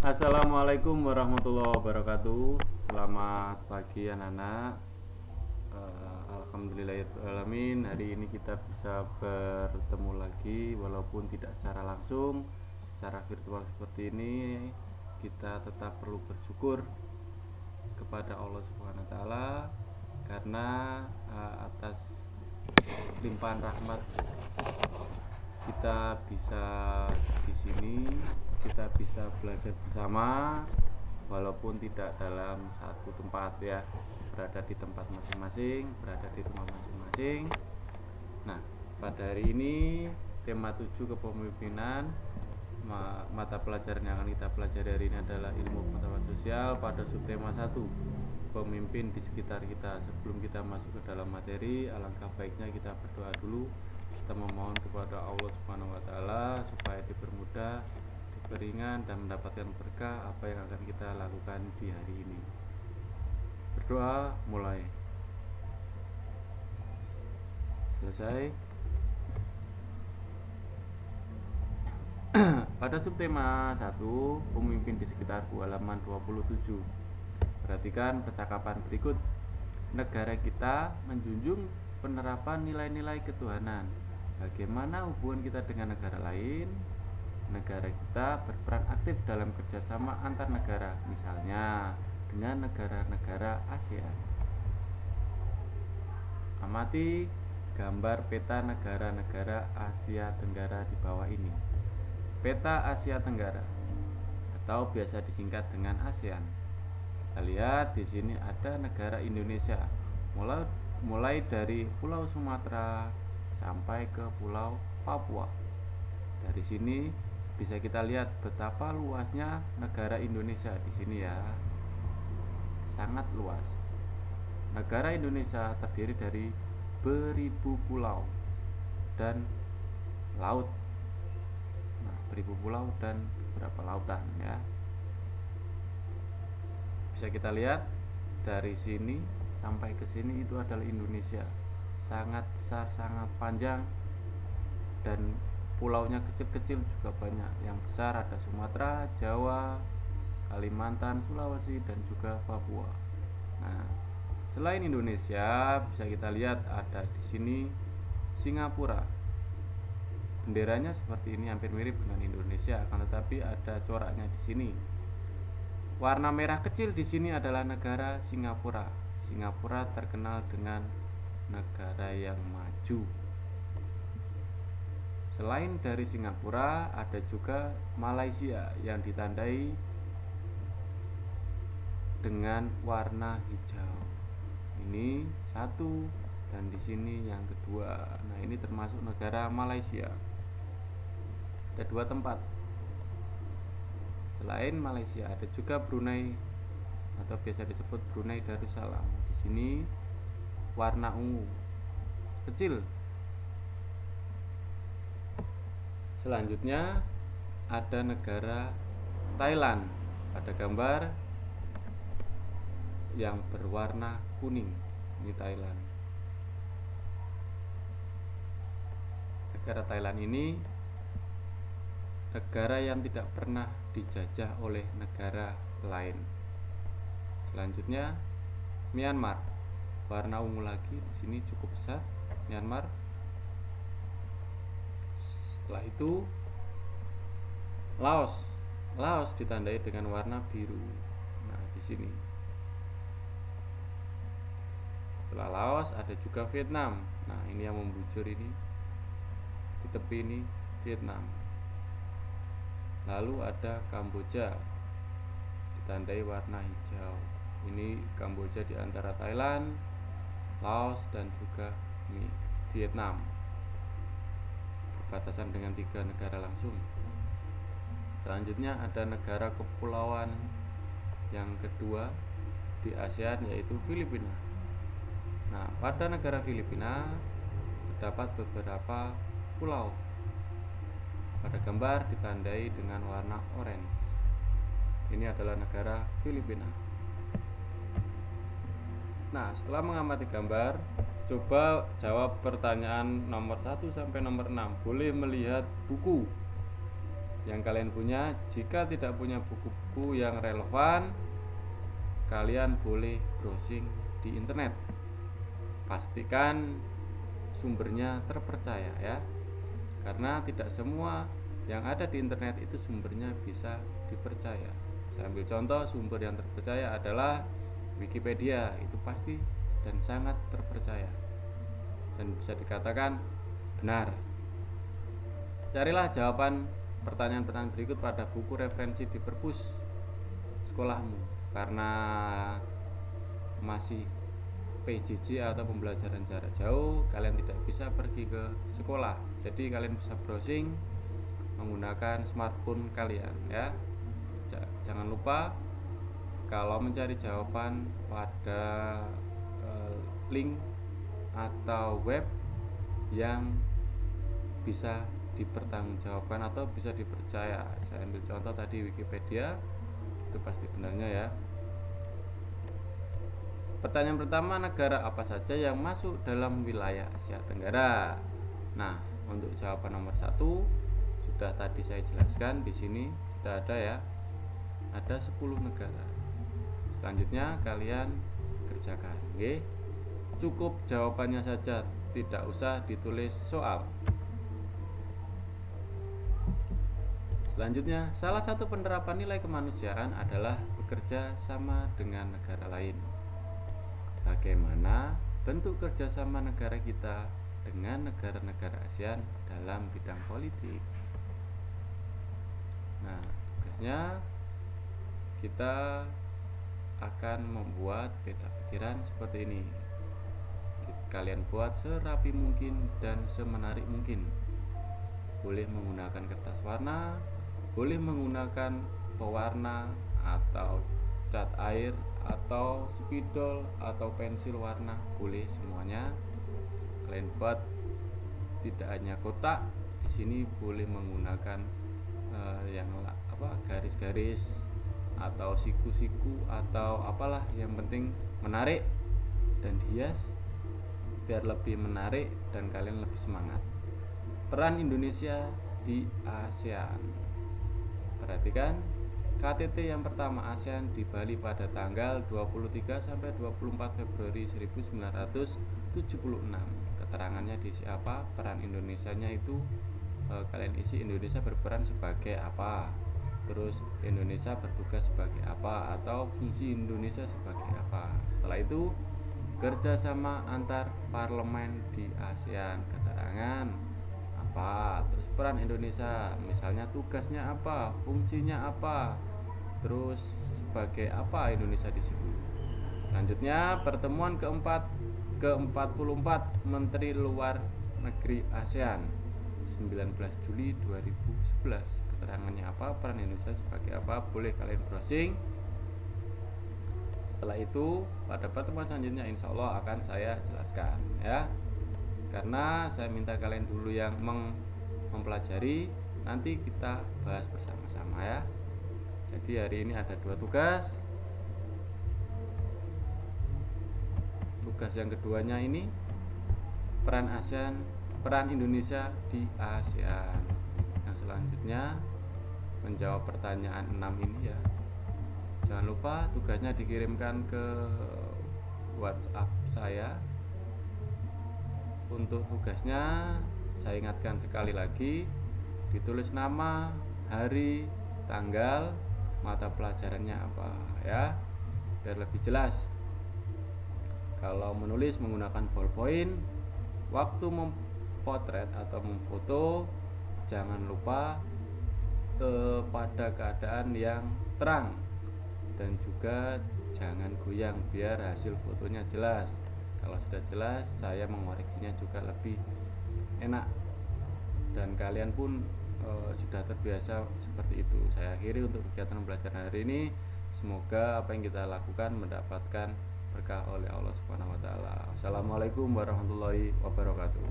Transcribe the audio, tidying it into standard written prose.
Assalamualaikum warahmatullahi wabarakatuh. Selamat pagi anak-anak. Alhamdulillahirrahmanirrahim. Hari ini kita bisa bertemu lagi walaupun tidak secara langsung, secara virtual seperti ini. Kita tetap perlu bersyukur kepada Allah Subhanahu wa taala karena atas limpahan rahmat kita bisa di sini, kita bisa belajar bersama walaupun tidak dalam satu tempat ya, berada di tempat masing-masing, berada di rumah masing-masing. Nah, pada hari ini tema 7 kepemimpinan, mata pelajaran yang akan kita pelajari hari ini adalah ilmu pengetahuan sosial pada subtema 1, pemimpin di sekitar kita. Sebelum kita masuk ke dalam materi, alangkah baiknya kita berdoa dulu. Kita memohon kepada Allah Subhanahu wa taala supaya dipermudah, diberingan dan mendapatkan berkah apa yang akan kita lakukan di hari ini. Berdoa mulai. Selesai. Pada subtema 1, pemimpin di sekitarku, halaman 27. Perhatikan percakapan berikut. Negara kita menjunjung penerapan nilai-nilai ketuhanan. Bagaimana hubungan kita dengan negara lain? Negara kita berperan aktif dalam kerjasama antar negara, misalnya dengan negara-negara ASEAN. Amati gambar peta negara-negara Asia Tenggara di bawah ini. Peta Asia Tenggara atau biasa disingkat dengan ASEAN. Kita lihat di sini ada negara Indonesia, mulai dari Pulau Sumatera sampai ke Pulau Papua. Dari sini bisa kita lihat betapa luasnya negara Indonesia di sini ya. Sangat luas. Negara Indonesia terdiri dari beribu pulau dan laut. Nah, beribu pulau dan beberapa lautan ya. Bisa kita lihat dari sini sampai ke sini itu adalah Indonesia. Sangat besar, sangat panjang, dan pulaunya kecil-kecil juga banyak. Yang besar ada Sumatera, Jawa, Kalimantan, Sulawesi, dan juga Papua. Nah, selain Indonesia bisa kita lihat ada di sini Singapura. Benderanya seperti ini, hampir mirip dengan Indonesia, akan tetapi ada coraknya di sini. Warna merah kecil di sini adalah negara Singapura. Singapura terkenal dengan negara yang maju. Selain dari Singapura, ada juga Malaysia yang ditandai dengan warna hijau. Ini satu, dan di sini yang kedua. Nah, ini termasuk negara Malaysia. Ada dua tempat. Selain Malaysia ada juga Brunei atau biasa disebut Brunei Darussalam. Di sini warna ungu kecil. Selanjutnya ada negara Thailand. Ada gambar yang berwarna kuning. Ini Thailand. Negara Thailand ini negara yang tidak pernah dijajah oleh negara lain. Selanjutnya Myanmar, warna ungu lagi, di sini cukup besar Myanmar. Setelah itu Laos. Laos ditandai dengan warna biru. Nah, di sini. Setelah Laos ada juga Vietnam. Nah, ini yang membujur ini. Di tepi ini Vietnam. Lalu ada Kamboja, ditandai warna hijau. Ini Kamboja di antara Thailand, Laos, dan juga Vietnam. Berbatasan dengan 3 negara langsung. Selanjutnya ada negara kepulauan yang kedua di ASEAN, yaitu Filipina. Nah, pada negara Filipina terdapat beberapa pulau. Pada gambar ditandai dengan warna oranye. Ini adalah negara Filipina. Nah, setelah mengamati gambar, coba jawab pertanyaan nomor 1 sampai nomor 6. Boleh melihat buku. yang kalian punya. Jika tidak punya buku-buku yang relevan, kalian boleh browsing di internet. Pastikan sumbernya terpercaya ya, karena tidak semua yang ada di internet itu sumbernya bisa dipercaya. Saya ambil contoh, sumber yang terpercaya adalah Wikipedia, itu pasti dan sangat terpercaya dan bisa dikatakan benar. Carilah jawaban pertanyaan-pertanyaan berikut pada buku referensi di perpus sekolahmu, karena masih PJJ atau pembelajaran jarak jauh, kalian tidak bisa pergi ke sekolah, jadi kalian bisa browsing menggunakan smartphone kalian ya. Jangan lupa kalau mencari jawaban pada link atau web yang bisa dipertanggungjawabkan atau bisa dipercaya. Saya ambil contoh tadi Wikipedia, itu pasti benarnya ya. Pertanyaan pertama, negara apa saja yang masuk dalam wilayah Asia Tenggara? Nah, untuk jawaban nomor 1 sudah tadi saya jelaskan, di sini sudah ada ya. Ada 10 negara. Selanjutnya kalian kerjakan, oke? Cukup jawabannya saja, tidak usah ditulis soal. Selanjutnya, salah satu penerapan nilai kemanusiaan adalah bekerja sama dengan negara lain. Bagaimana bentuk kerjasama negara kita dengan negara-negara ASEAN dalam bidang politik? Nah, tugasnya kita akan membuat peta pikiran seperti ini. Kalian buat serapi mungkin dan semenarik mungkin. Boleh menggunakan kertas warna, boleh menggunakan pewarna atau cat air atau spidol atau pensil warna, boleh semuanya kalian buat. Tidak hanya kotak, di sini boleh menggunakan garis-garis atau siku-siku atau apalah, yang penting menarik dan hias biar lebih menarik dan kalian lebih semangat. Peran Indonesia di ASEAN. Perhatikan KTT yang pertama ASEAN di Bali pada tanggal 23 sampai 24 Februari 1976. Keterangannya diisi apa? Peran Indonesianya itu kalian isi Indonesia berperan sebagai apa, terus Indonesia bertugas sebagai apa, atau fungsi Indonesia sebagai apa. Setelah itu kerjasama antar parlemen di ASEAN, keterangan apa, terus peran Indonesia, misalnya tugasnya apa, fungsinya apa, terus sebagai apa Indonesia di situ. Selanjutnya pertemuan ke-44 Menteri Luar Negeri ASEAN 19 Juli 2011. Keterangannya apa, peran Indonesia sebagai apa, boleh kalian browsing. Setelah itu pada pertemuan selanjutnya insya Allah akan saya jelaskan ya, karena saya minta kalian dulu yang mempelajari, nanti kita bahas bersama-sama ya. Jadi hari ini ada 2 tugas. Tugas yang keduanya ini peran Indonesia di ASEAN. Yang selanjutnya menjawab pertanyaan 6 ini ya. Jangan lupa tugasnya dikirimkan ke WhatsApp saya. Untuk tugasnya saya ingatkan sekali lagi, ditulis nama, hari, tanggal, mata pelajarannya apa ya, biar lebih jelas. Kalau menulis menggunakan ballpoint, waktu memotret atau memfoto jangan lupa pada keadaan yang terang, dan juga jangan goyang biar hasil fotonya jelas. Kalau sudah jelas, saya mengoreksinya juga lebih enak dan kalian pun sudah terbiasa seperti itu. Saya akhiri untuk kegiatan pembelajaran hari ini. Semoga apa yang kita lakukan mendapatkan berkah oleh Allah Subhanahu wa taala. Assalamualaikum warahmatullahi wabarakatuh.